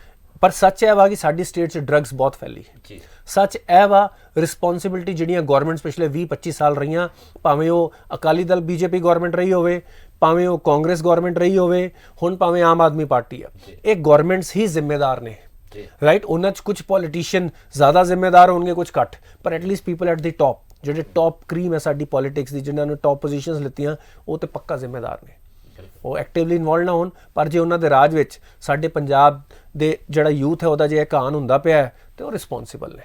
Speaker 2: ਪਰ ਸੱਚ ਇਹ ਵਾ ਕਿ ਸਾਡੀ ਸਟੇਟ 'ਚ ਡਰੱਗਸ ਬਹੁਤ ਫੈਲੀ, ਸੱਚ ਇਹ ਵਾ। ਰਿਸਪੌਂਸਿਬਿਲਿਟੀ ਜਿਹੜੀਆਂ ਗੌਰਮੈਂਟਸ ਪਿਛਲੇ 20-25 ਸਾਲ ਰਹੀਆਂ, ਭਾਵੇਂ ਉਹ ਅਕਾਲੀ ਦਲ BJP ਗੌਰਮੈਂਟ ਰਹੀ ਹੋਵੇ, ਭਾਵੇਂ ਉਹ ਕਾਂਗਰਸ ਗੌਰਮੈਂਟ ਰਹੀ ਹੋਵੇ, ਹੁਣ ਭਾਵੇਂ ਆਮ ਆਦਮੀ ਪਾਰਟੀ ਆ, ਇਹ ਗੌਰਮੈਂਟਸ ਹੀ ਜ਼ਿੰਮੇਦਾਰ ਨੇ, ਰਾਈਟ। ਉਹਨਾਂ 'ਚ ਕੁਝ ਪੋਲੀਟੀਸ਼ੀਅਨ ਜ਼ਿਆਦਾ ਜ਼ਿੰਮੇਦਾਰ ਹੋਣਗੇ, ਕੁਝ ਘੱਟ, ਪਰ at least people at the top, ਜਿਹੜੇ ਟੌਪ ਕਰੀਮ ਹੈ ਸਾਡੀ ਪੋਲੀਟਿਕਸ ਦੀ, ਜਿਨ੍ਹਾਂ ਨੂੰ ਟੌਪ ਪੋਜੀਸ਼ਨਸ ਲਿੱਤੀਆਂ, ਉਹ ਤੇ ਪੱਕਾ ਜ਼ਿੰਮੇਦਾਰ ਨੇ। ਉਹ ਐਕਟਿਵਲੀ ਇਨਵੋਲਵ ਨਾ ਹੋਣ, ਪਰ ਜੇ ਉਹਨਾਂ ਦੇ ਰਾਜ ਵਿੱਚ ਸਾਡੇ ਪੰਜਾਬ ਦੇ ਜਿਹੜਾ ਯੂਥ ਹੈ ਉਹਦਾ ਜੇ ਘਾਣ ਹੁੰਦਾ ਪਿਆ ਹੈ ਤੇ ਉਹ ਰਿਸਪੌਂਸਿਬਲ ਨੇ,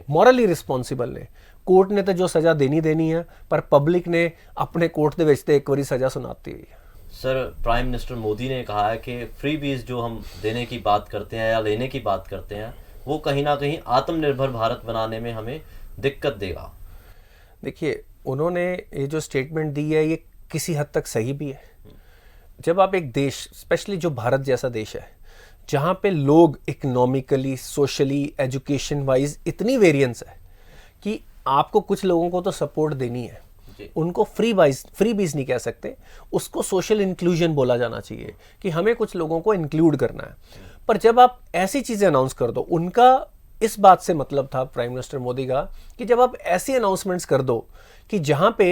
Speaker 2: ਮੋਰਲੀ ਰਿਸਪੌਂਸਿਬਲ ਨੇ। ਕੋਰਟ ने तो जो सज़ा देनी है, पर पब्लिक ने अपने कोर्ट ਦੇ ਵਿੱਚ ਤੇ ਇੱਕ ਵਾਰੀ सज़ा सुनाती हुई है।
Speaker 1: सर, प्राइम मिनिस्टर मोदी ने कहा है कि फ्री बीज जो हम देने की बात करते हैं या लेने की बात करते हैं वो कहीं ना कहीं आत्मनिर्भर भारत बनाने में हमें दिक्कत देगा।
Speaker 2: देखिए, उन्होंने ये जो स्टेटमेंट दी है ये किसी हद तक सही भी है। जब आप एक देश, स्पेशली जो भारत जैसा देश है जहाँ पे लोग इकोनॉमिकली, सोशली, एजुकेशन वाइज इतनी वेरिएंस है कि आपको कुछ लोगों को तो सपोर्ट देनी है, उनको फ्री बीज नहीं कह सकते, उसको सोशल इंक्लूजन बोला जाना चाहिए कि हमें कुछ लोगों को इंक्लूड करना है। पर जब आप ऐसी चीज़ें अनाउंस कर दो, उनका इस बात से मतलब था प्राइम मिनिस्टर मोदी का कि जब आप ऐसी अनाउंसमेंट्स कर दो कि जहाँ पे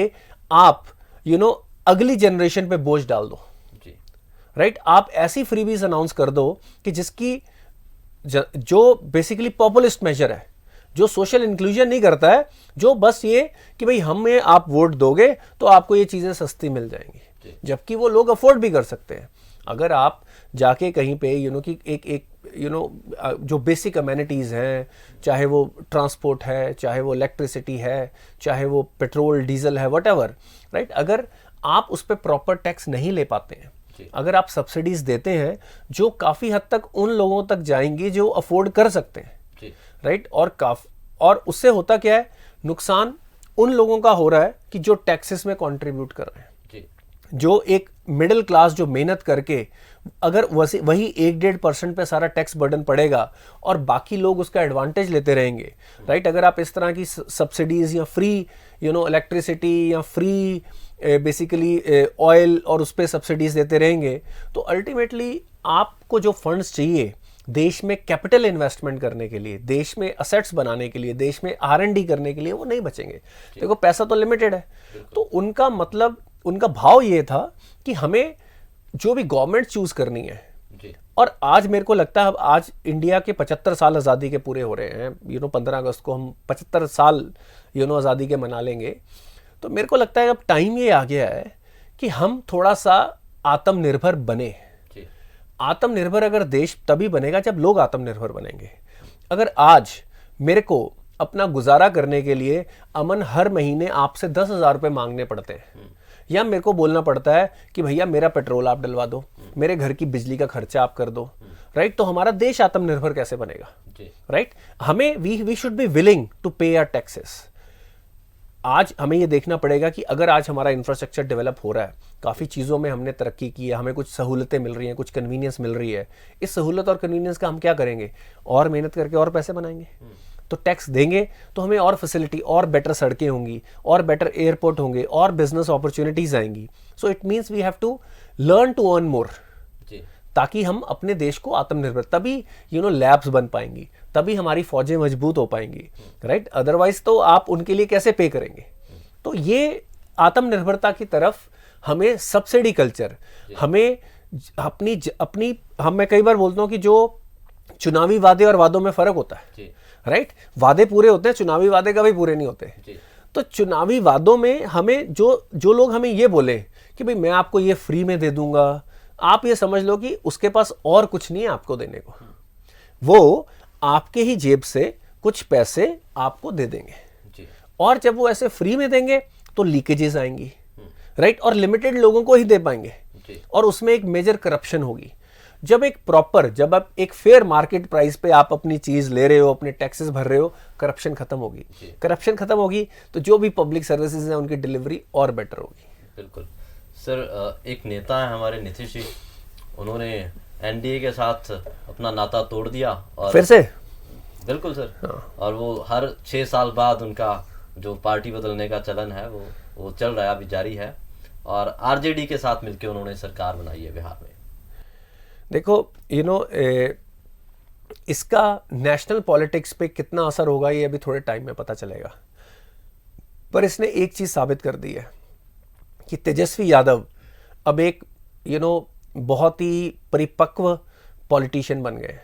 Speaker 2: आप अगली जनरेशन पे बोझ डाल दो, राइट, आप ऐसी फ्री बीज अनाउंस कर दो कि जिसकी जो बेसिकली पॉपुलिस्ट मेजर है, जो सोशल इंक्लूजन नहीं करता है, जो बस ये कि भाई हमें आप वोट दोगे तो आपको ये चीज़ें सस्ती मिल जाएंगी, जबकि वो लोग अफोर्ड भी कर सकते हैं। अगर आप जाके कहीं पे कि एक जो बेसिक अमेनिटीज़ हैं, चाहे वो ट्रांसपोर्ट है, चाहे वो इलेक्ट्रिसिटी है, चाहे वो पेट्रोल डीजल है, व्हाटएवर, राइट, अगर आप उस पर प्रॉपर टैक्स नहीं ले पाते हैं, अगर आप सब्सिडीज देते हैं जो काफ़ी हद तक उन लोगों तक जाएंगी जो अफोर्ड कर सकते हैं, राइट, और उससे होता क्या है, नुकसान उन लोगों का हो रहा है कि जो टैक्सेस में कंट्रीब्यूट कर रहे हैं, जो एक मिडिल क्लास जो मेहनत करके, अगर वही 1-1.5% पे सारा टैक्स बर्डन पड़ेगा और बाकी लोग उसका एडवांटेज लेते रहेंगे, राइट, अगर आप इस तरह की सब्सिडीज या फ्री इलेक्ट्रिसिटी या फ्री बेसिकली ऑयल और उस पर सब्सिडीज देते रहेंगे तो अल्टीमेटली आपको जो फंड्स चाहिए देश में कैपिटल इन्वेस्टमेंट करने के लिए, देश में असेट्स बनाने के लिए, देश में R&D करने के लिए, वो नहीं बचेंगे। देखो, पैसा तो लिमिटेड है, तो उनका मतलब, उनका भाव ये था कि हमें जो भी गवर्नमेंट चूज करनी है, और आज मेरे को लगता है आज इंडिया के 75 साल आज़ादी के पूरे हो रहे हैं, 15 अगस्त को हम 75 साल आज़ादी के मना लेंगे, तो मेरे को लगता है अब टाइम ये आ गया है कि हम थोड़ा सा आत्मनिर्भर बने। आत्मनिर्भर अगर देश तभी बनेगा जब लोग आत्मनिर्भर बनेंगे। अगर आज मेरे को अपना गुजारा करने के लिए अमन हर महीने आपसे 10,000 रुपये मांगने पड़ते हैं, या मेरे को बोलना पड़ता है कि भैया मेरा पेट्रोल आप डलवा दो, मेरे घर की बिजली का खर्चा आप कर दो, राइट, तो हमारा देश आत्मनिर्भर कैसे बनेगा, राइट। हमें we should be willing to pay our taxes. आज हमें ये देखना पड़ेगा कि अगर आज हमारा इंफ्रास्ट्रक्चर डेवलप हो रहा है, काफ़ी चीज़ों में हमने तरक्की की है, हमें कुछ सहूलतें मिल रही हैं, कुछ कन्वीनियंस मिल रही है, इस सहूलत और कन्वीनियंस का हम क्या करेंगे, और मेहनत करके और पैसे बनाएंगे। तो टैक्स देंगे तो हमें और फैसिलिटी, और बेटर सड़कें होंगी, और बेटर एयरपोर्ट होंगे, और बिजनेस अपॉर्चुनिटीज़ आएंगी। So it means we have to learn to earn more, ताकि हम अपने देश को आत्मनिर्भर, तभी लैब्स बन पाएंगी, तभी हमारी फौजें मजबूत हो पाएंगी, राइट, अदरवाइज तो आप उनके लिए कैसे पे करेंगे। तो ये आत्मनिर्भरता की तरफ हमें सब्सिडी कल्चर, हमें मैं कई बार बोलता हूँ कि जो चुनावी वादे और वादों में फर्क होता है, राइट, वादे पूरे होते हैं, चुनावी वादे कभी पूरे नहीं होते। तो चुनावी वादों में हमें जो लोग हमें ये बोले कि भाई मैं आपको ये फ्री में दे दूंगा, आप ये समझ लो कि उसके पास और कुछ नहीं है आपको देने को, वो आपके ही जेब से कुछ पैसे आपको दे देंगे, और जब वो ऐसे फ्री में देंगे तो लीकेजेस आएंगी, राइट, और लिमिटेड लोगों को ही दे पाएंगे, और उसमें एक मेजर करप्शन होगी। जब आप एक फेयर मार्केट प्राइस पे आप अपनी चीज ले रहे हो, अपने टैक्सेस भर रहे हो, करप्शन खत्म होगी। करप्शन खत्म होगी तो जो भी पब्लिक सर्विसेज हैं उनकी डिलीवरी और बेटर होगी।
Speaker 1: बिल्कुल सर, एक नेता है हमारे नीतीश जी, उन्होंने एनडीए के साथ अपना नाता तोड़ दिया, और
Speaker 2: फिर से,
Speaker 1: बिल्कुल सर, और वो हर 6 साल बाद उनका जो पार्टी बदलने का चलन है वो चल रहा है, अभी जारी है, और आरजेडी के साथ मिलकर उन्होंने सरकार बनाई है बिहार में।
Speaker 2: देखो इसका नेशनल पॉलिटिक्स पे कितना असर होगा ये अभी थोड़े टाइम में पता चलेगा, पर इसने एक चीज साबित कर दी है कि तेजस्वी यादव अब एक बहुत ही परिपक्व पॉलिटिशियन बन गए।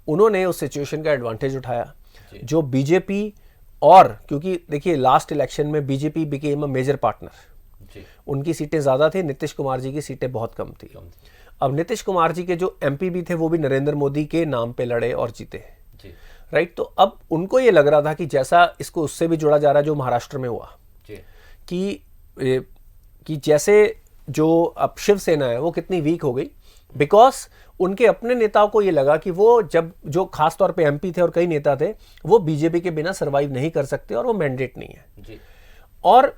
Speaker 2: उन्होंने उस सिचुएशन का एडवांटेज उठाया जो बीजेपी, और क्योंकि देखिए लास्ट इलेक्शन में BJP became a major partner,
Speaker 1: जी।
Speaker 2: उनकी सीटें ज़्यादा थी, नीतीश कुमार जी की सीटें बहुत कम थी। अब नीतीश कुमार जी के जो एमपी भी थे वो भी नरेंद्र मोदी के नाम पे लड़े और जीते,
Speaker 1: जी।
Speaker 2: राइट। तो अब उनको ये लग रहा था कि जैसा इसको उससे भी जोड़ा जा रहा है जो महाराष्ट्र में हुआ,
Speaker 1: जी।
Speaker 2: कि जैसे जो अब शिवसेना है वो कितनी वीक हो गई, बिकॉज उनके अपने नेताओं को ये लगा कि वो जब जो खास तौर पे एमपी थे और कई नेता थे वो बीजेपी के बिना सरवाइव नहीं कर सकते और वो मैंडेट नहीं है।
Speaker 1: जी।
Speaker 2: और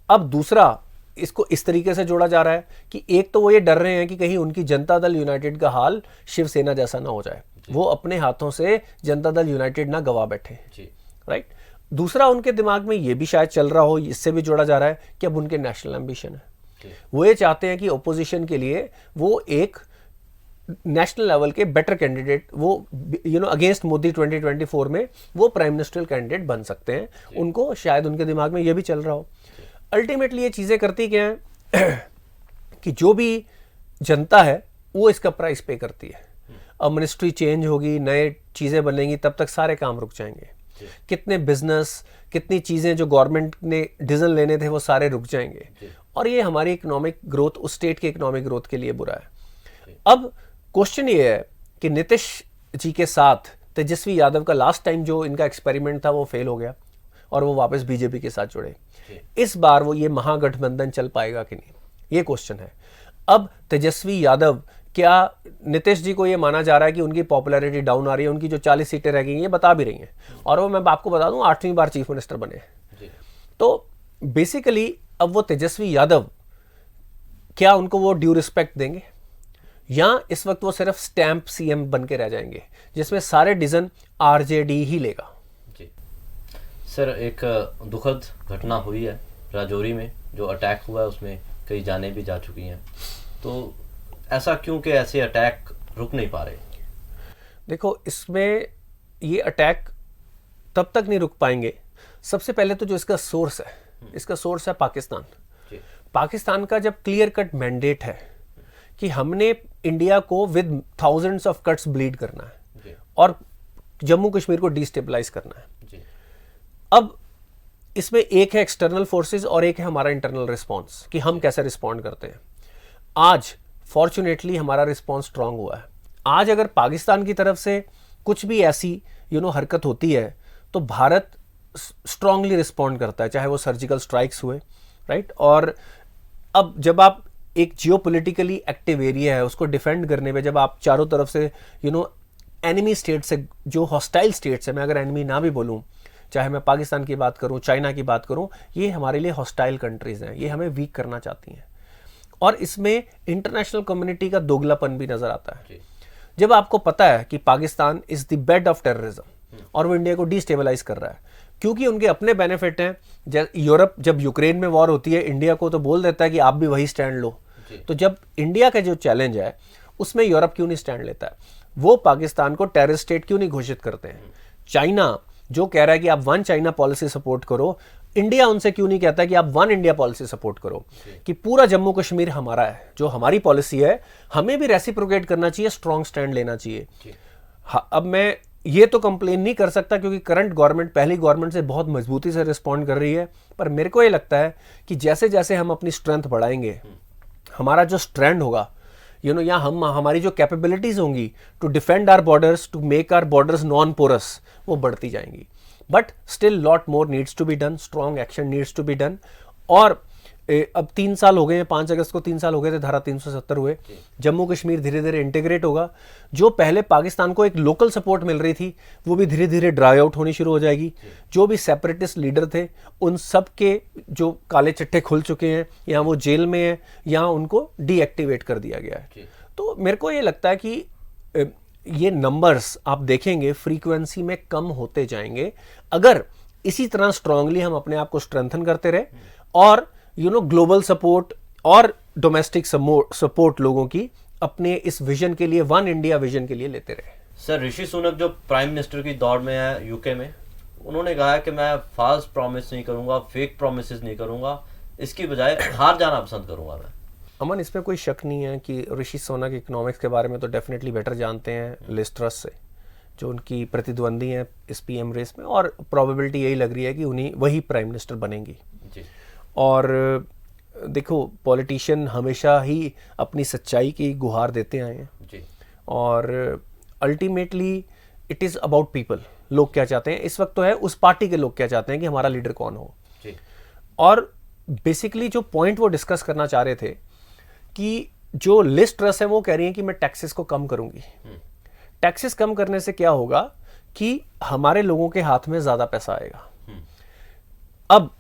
Speaker 2: अब दूसरा इसको इस तरीके से जोड़ा जा रहा है कि एक तो वो ये डर रहे हैं कि कहीं उनकी जनता दल यूनाइटेड का हाल शिवसेना जैसा ना हो जाए, वो अपने हाथों से जनता दल यूनाइटेड ना गवा बैठे, राइट। दूसरा उनके दिमाग में ये भी शायद चल रहा हो, इससे भी जोड़ा जा रहा है कि अब उनके नेशनल एम्बिशन है, वो ये चाहते हैं कि ओपोजिशन के लिए वो एक नेशनल लेवल के बेटर कैंडिडेट, वो अगेंस्ट मोदी 2024 में वो प्राइम मिनिस्ट्रियल कैंडिडेट बन सकते हैं। उनको शायद उनके दिमाग में ये भी चल रहा हो। अल्टीमेटली ये चीज़ें करती क्या हैं कि जो भी जनता है वो इसका प्राइस पे करती है। अब मिनिस्ट्री चेंज होगी, नए चीज़ें बनेंगी, तब तक सारे काम रुक जाएंगे। कितने बिजनेस, कितनी चीज़ें जो गवर्नमेंट ने डिसीजन लेने थे वो सारे रुक जाएंगे, और ये हमारी इकोनॉमिक ग्रोथ, उस स्टेट के इकोनॉमिक ग्रोथ के लिए बुरा है। अब क्वेश्चन ये है कि नीतीश जी के साथ तेजस्वी यादव का लास्ट टाइम जो इनका एक्सपेरिमेंट था वो फेल हो गया और वो वापस बीजेपी के साथ जुड़े। इस बार वो ये महागठबंधन चल पाएगा कि नहीं, ये क्वेश्चन है। अब तेजस्वी यादव, क्या नीतीश जी को ये माना जा रहा है कि उनकी पॉपुलैरिटी डाउन आ रही है, उनकी जो 40 सीटें रह गई हैं ये बता भी रही हैं, और वो मैं आपको बता दूं 8वीं बार चीफ मिनिस्टर बने। तो बेसिकली अब वो तेजस्वी यादव, क्या उनको वो ड्यू रिस्पेक्ट देंगे, या इस वक्त वो सिर्फ स्टैंप सीएम बन के रह जाएंगे जिसमें सारे डिसीजन आरजेडी ही लेगा।
Speaker 1: जी सर, एक दुखद घटना हुई है राजौरी में, जो अटैक हुआ है उसमें कई जानें भी जा चुकी हैं, तो ऐसा क्यों कि ऐसे अटैक रुक नहीं पा रहे?
Speaker 2: देखो, इसमें ये अटैक तब तक नहीं रुक पाएंगे। सबसे पहले तो जो इसका सोर्स है, इसका सोर्स है पाकिस्तान। पाकिस्तान का जब क्लियर कट मैंडेट है कि हमने इंडिया को with thousands of cuts bleed करना है और जम्मू कश्मीर को डिस्टेबलाइज करना है। अब इसमें एक है एक्सटर्नल फोर्सेस और एक है हमारा इंटरनल रिस्पॉन्स, कि हम कैसे रिस्पॉन्ड करते हैं। आज फॉर्चुनेटली हमारा रिस्पॉन्स स्ट्रांग हुआ है। आज अगर पाकिस्तान की तरफ से कुछ भी ऐसी हरकत होती है तो भारत स्ट्रांगली रिस्पॉन्ड करता है, चाहे वो सर्जिकल स्ट्राइक्स हुए, राइट। और अब जब आप एक जियोपॉलिटिकली एक्टिव एरिया है उसको डिफेंड करने पे, जब आप चारों तरफ से एनिमी स्टेट से, जो हॉस्टाइल स्टेट्स है, मैं अगर एनिमी ना भी बोलूं, चाहे मैं पाकिस्तान की बात करूं, चाइना की बात करूं, ये हमारे लिए हॉस्टाइल कंट्रीज हैं, ये हमें वीक करना चाहती हैं। और इसमें इंटरनेशनल कम्युनिटी का दोगलापन भी नजर आता है। जब आपको पता है कि Pakistan is the bed of terrorism और वो इंडिया को डिस्टेबलाइज कर रहा है, क्योंकि उनके अपने बेनिफिट हैं। यूरोप जब यूक्रेन में वॉर होती है, इंडिया को तो बोल देता है कि आप भी वही स्टैंड लो। तो जब इंडिया का जो चैलेंज है उसमें यूरोप क्यों नहीं स्टैंड लेता है? वो पाकिस्तान को टेररिस्ट स्टेट क्यों नहीं घोषित करते हैं? चाइना जो कह रहा है कि आप वन चाइना पॉलिसी सपोर्ट करो, इंडिया उनसे क्यों नहीं कहता कि आप वन इंडिया पॉलिसी सपोर्ट करो, कि पूरा जम्मू कश्मीर हमारा है, जो हमारी पॉलिसी है हमें भी रेसिप्रोकेट करना चाहिए, स्ट्रॉन्ग स्टैंड लेना चाहिए। अब मैं ये तो कंप्लेन नहीं कर सकता क्योंकि करंट गवर्नमेंट पहली गवर्नमेंट से बहुत मजबूती से रिस्पॉन्ड कर रही है, पर मेरे को ये लगता है कि जैसे जैसे हम अपनी स्ट्रेंथ बढ़ाएंगे, हमारा जो स्ट्रैंड होगा, या हमारी जो कैपेबिलिटीज होंगी to defend our borders, to make our borders non porous, वो बढ़ती जाएंगी। But still lot more needs to be done, strong action needs to be done. और अब 3 साल हो गए हैं, 5 अगस्त को 3 साल हो गए थे धारा 370 हुए। जम्मू कश्मीर धीरे धीरे इंटीग्रेट होगा। जो पहले पाकिस्तान को एक लोकल सपोर्ट मिल रही थी वो भी धीरे धीरे ड्राई आउट होनी शुरू हो जाएगी। जो भी सेपरेटिस्ट लीडर थे उन सब के जो काले चिट्ठे खुल चुके हैं, या वो जेल में है या उनको डीएक्टिवेट कर दिया गया है। तो मेरे को ये लगता है कि ये नंबर्स आप देखेंगे फ्रीक्वेंसी में कम होते जाएंगे अगर इसी तरह स्ट्रांगली हम अपने आप को स्ट्रेंथन करते रहे और ग्लोबल सपोर्ट और डोमेस्टिक सपोर्ट लोगों की अपने इस विजन के लिए, वन इंडिया विजन के लिए लेते रहे।
Speaker 1: सर, ऋषि सुनक जो प्राइम मिनिस्टर की दौड़ में है यूके में, उन्होंने कहा है कि मैं फॉल्स प्रॉमिस नहीं करूंगा, फेक प्रॉमिसेस नहीं करूंगा, इसकी बजाय हार जाना पसंद करूंगा मैं।
Speaker 2: अमन, इसमें कोई शक नहीं है कि ऋषि सुनक इकोनॉमिक्स के बारे में तो डेफिनेटली बेटर जानते हैं लिज ट्रस से, जो उनकी प्रतिद्वंदी हैं इस पीएम रेस में, और प्रोबेबिलिटी यही लग रही है कि उन्हीं वही प्राइम मिनिस्टर बनेंगी। और देखो पॉलिटिशियन हमेशा ही अपनी सच्चाई की गुहार देते आए हैं
Speaker 1: जी
Speaker 2: और ultimately it is about people. लोग क्या चाहते हैं इस वक्त तो है, उस पार्टी के लोग क्या चाहते हैं कि हमारा लीडर कौन हो।
Speaker 1: जी
Speaker 2: और बेसिकली जो पॉइंट वो डिस्कस करना चाह रहे थे कि जो लिस्ट ट्रस्ट है वो कह रही है कि मैं टैक्सेस को कम करूंगी। टैक्सेस कम करने से क्या होगा कि हमारे लोगों के हाथ में ज़्यादा पैसा आएगा। अब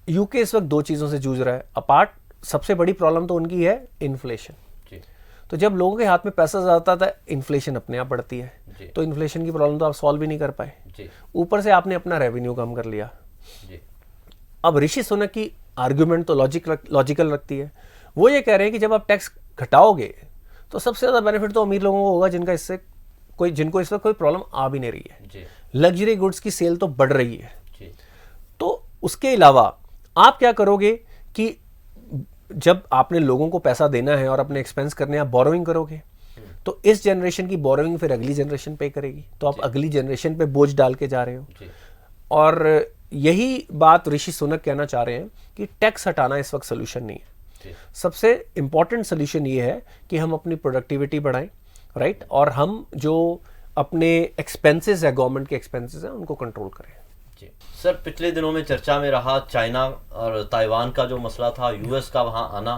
Speaker 2: यूके इस वक्त 2 चीज़ों से जूझ रहा है। अपार्ट सबसे बड़ी प्रॉब्लम तो उनकी है इन्फ्लेशन। तो जब लोगों के हाथ में पैसा ज़्यादा आता है इन्फ्लेशन अपने आप बढ़ती है, तो इन्फ्लेशन की प्रॉब्लम तो आप सॉल्व भी नहीं कर पाए। ऊपर से आपने अपना रेवेन्यू कम कर लिया। अब ऋषि सुनक की आर्ग्यूमेंट तो लॉजिकल रखती है। वो ये कह रहे हैं कि जब आप टैक्स घटाओगे तो सबसे ज़्यादा बेनिफिट तो अमीर लोगों को होगा जिनको इस वक्त कोई प्रॉब्लम आ भी नहीं रही है। लग्जरी गुड्स की सेल तो बढ़ रही है। तो उसके अलावा आप क्या करोगे कि जब आपने लोगों को पैसा देना है और अपने एक्सपेंस करने आप बोरोइंग करोगे, तो इस जनरेशन की बोरोइंग फिर अगली जनरेशन पे करेगी, तो आप अगली जनरेशन पे बोझ डाल के जा रहे हो। और यही बात ऋषि सुनक कहना चाह रहे हैं कि टैक्स हटाना इस वक्त सोल्यूशन नहीं है। सबसे इंपॉर्टेंट सोल्यूशन ये है कि हम अपनी प्रोडक्टिविटी बढ़ाएं, राइट, और हम जो अपने एक्सपेंसेस है, गवर्नमेंट के एक्सपेंसेस हैं, उनको कंट्रोल करें।
Speaker 1: सर, पिछले दिनों में चर्चा में रहा चाइना और ताइवान का जो मसला था, यूएस का वहां आना,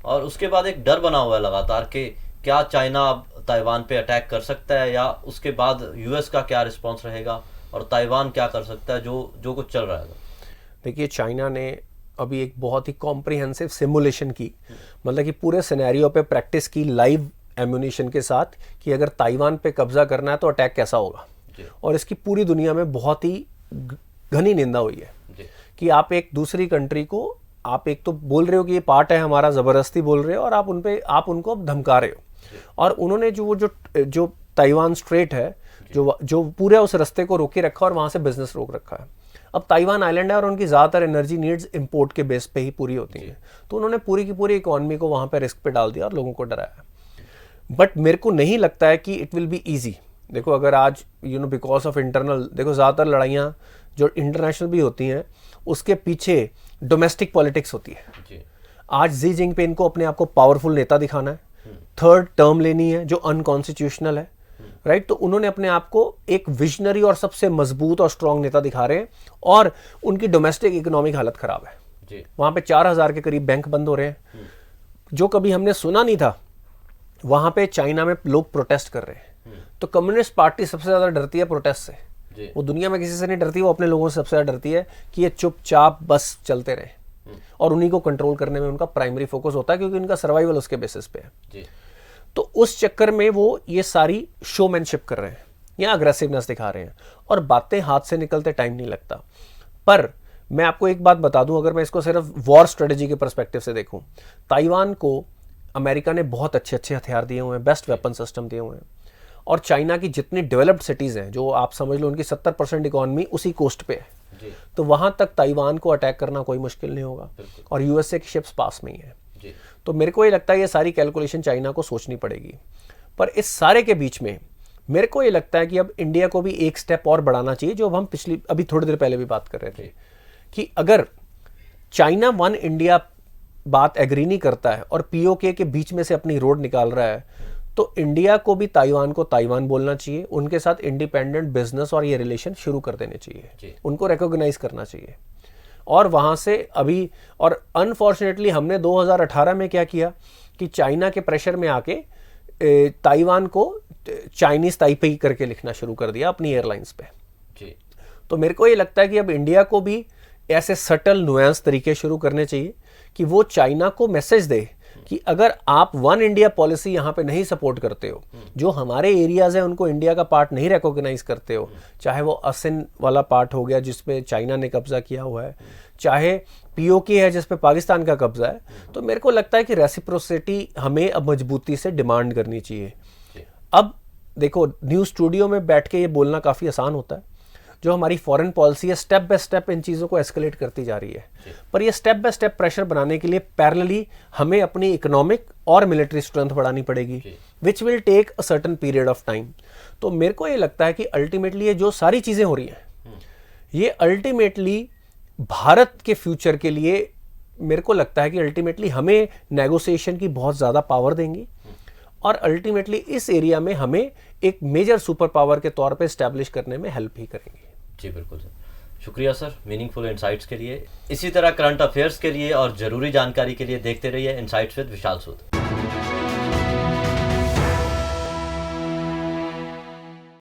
Speaker 1: और उसके बाद एक डर बना हुआ है लगातार कि क्या चाइना अब ताइवान पे अटैक कर सकता है या उसके बाद यूएस का क्या रिस्पांस रहेगा और ताइवान क्या कर सकता है, जो कुछ चल रहा है।
Speaker 2: देखिए, चाइना ने अभी एक बहुत ही कॉम्प्रिहेंसिव सिमुलेशन की, मतलब कि पूरे सिनेरियो पे प्रैक्टिस की लाइव एम्यूनिशन के साथ कि अगर ताइवान पे कब्जा करना है तो अटैक कैसा होगा। और इसकी पूरी दुनिया में बहुत ही घनी निंदा हुई है कि आप एक दूसरी कंट्री को, आप एक तो बोल रहे हो कि ये पार्ट है हमारा, ज़बरदस्ती बोल रहे हो, और आप उनको धमका रहे हो। और उन्होंने जो ताइवान स्ट्रेट है, जो पूरे उस रास्ते को रोके रखा और वहाँ से बिजनेस रोक रखा है। अब ताइवान आइलैंड है और उनकी ज़्यादातर एनर्जी नीड्स इंपोर्ट के बेस पे ही पूरी होती हैं, तो उन्होंने पूरी की पूरी इकोनॉमी को वहाँ पे रिस्क पे डाल दिया और लोगों को डराया। बट मेरे को नहीं लगता है कि इट विल बी ईजी। देखो, अगर आज बिकॉज ऑफ इंटरनल, देखो ज़्यादातर लड़ाइयाँ जो इंटरनेशनल भी होती हैं उसके पीछे डोमेस्टिक पॉलिटिक्स होती है। आज जी जिनपिंग को अपने आप को पावरफुल नेता दिखाना है, 3rd टर्म लेनी है जो अनकॉन्स्टिट्यूशनल है, राइट, तो उन्होंने अपने आप को एक विजनरी और सबसे मजबूत और स्ट्रॉन्ग नेता दिखा रहे हैं, और उनकी डोमेस्टिक इकोनॉमिक हालत खराब है। वहां पे 4000 के करीब बैंक बंद हो रहे हैं, जो कभी हमने सुना नहीं था। वहां पे चाइना में लोग प्रोटेस्ट कर रहे हैं, तो कम्युनिस्ट पार्टी सबसे ज्यादा डरती है प्रोटेस्ट से। वो दुनिया में किसी से नहीं डरती, वो अपने लोगों से सबसे ज्यादा डरती है कि ये चुपचाप बस चलते रहे, और उन्हीं को कंट्रोल करने में उनका प्राइमरी फोकस होता है, क्योंकि उनका सर्वाइवल उसके बेसिस पे है। तो उस चक्कर में वो ये सारी शोमैनशिप कर रहे हैं या अग्रेसिवनेस दिखा रहे हैं, और बातें हाथ से निकलते टाइम नहीं लगता। पर मैं आपको एक बात बता दूं, अगर मैं इसको सिर्फ वॉर स्ट्रेटेजी के पर्सपेक्टिव से देखूं, ताइवान को अमेरिका ने बहुत अच्छे अच्छे हथियार दिए हुए हैं, बेस्ट वेपन सिस्टम दिए हुए हैं, और चाइना की जितनी डेवलप्ड सिटीज़ हैं, जो आप समझ लो उनकी 70% इकोनॉमी उसी कोस्ट पे है, तो वहां तक ताइवान को अटैक करना कोई मुश्किल नहीं होगा, और यूएसए की शिप्स पास में ही है। तो मेरे को ये लगता है ये सारी कैलकुलेशन चाइना को सोचनी पड़ेगी। पर इस सारे के बीच में मेरे को ये लगता है कि अब इंडिया को भी एक स्टेप और बढ़ाना चाहिए, जो हम अभी थोड़ी देर पहले भी बात कर रहे थे, कि अगर चाइना 1 इंडिया बात एग्री नहीं करता है और पीओके के बीच में से अपनी रोड निकाल रहा है, तो इंडिया को भी ताइवान को ताइवान बोलना चाहिए, उनके साथ इंडिपेंडेंट बिजनेस और ये रिलेशन शुरू कर देने चाहिए, उनको रिकॉग्नाइज करना चाहिए। और वहाँ से अभी, और अनफॉर्चुनेटली हमने 2018 में क्या किया कि चाइना के प्रेशर में आके ताइवान को चाइनीज ताइपेई करके लिखना शुरू कर दिया अपनी एयरलाइंस पे। तो मेरे को ये लगता है कि अब इंडिया को भी ऐसे सटल नुआंस तरीके शुरू करने चाहिए कि वो चाइना को मैसेज दे कि अगर आप 1 इंडिया पॉलिसी यहाँ पे नहीं सपोर्ट करते हो, जो हमारे एरियाज हैं उनको इंडिया का पार्ट नहीं रिकॉग्नाइज करते हो, चाहे वो असिन वाला पार्ट हो गया जिसपे चाइना ने कब्जा किया हुआ है, चाहे पीओके है जिसपे पाकिस्तान का कब्जा है, तो मेरे को लगता है कि रेसिप्रोसिटी हमें अब मजबूती से डिमांड करनी चाहिए। अब देखो, न्यूज़ स्टूडियो में बैठ के ये बोलना काफ़ी आसान होता है, जो हमारी फॉरेन पॉलिसी है स्टेप बाय स्टेप इन चीज़ों को एस्केलेट करती जा रही है, पर ये स्टेप बाय स्टेप प्रेशर बनाने के लिए पैरेलली हमें अपनी इकोनॉमिक और मिलिट्री स्ट्रेंथ बढ़ानी पड़ेगी, which will take a certain period of time. तो मेरे को ये लगता है कि अल्टीमेटली ये जो सारी चीज़ें हो रही हैं, ये अल्टीमेटली भारत के फ्यूचर के लिए मेरे को लगता है कि अल्टीमेटली हमें नेगोशिएशन की बहुत ज़्यादा पावर देंगी और अल्टीमेटली इस एरिया में हमें एक मेजर सुपर पावर के तौर पे एस्टैब्लिश करने में हेल्प ही करेंगे।
Speaker 1: जी बिल्कुल सर, शुक्रिया सर मीनिंगफुल इनसाइट्स के लिए। इसी तरह करंट अफेयर्स के लिए और ज़रूरी जानकारी के लिए देखते रहिए इनसाइट्स विद विशाल सूद।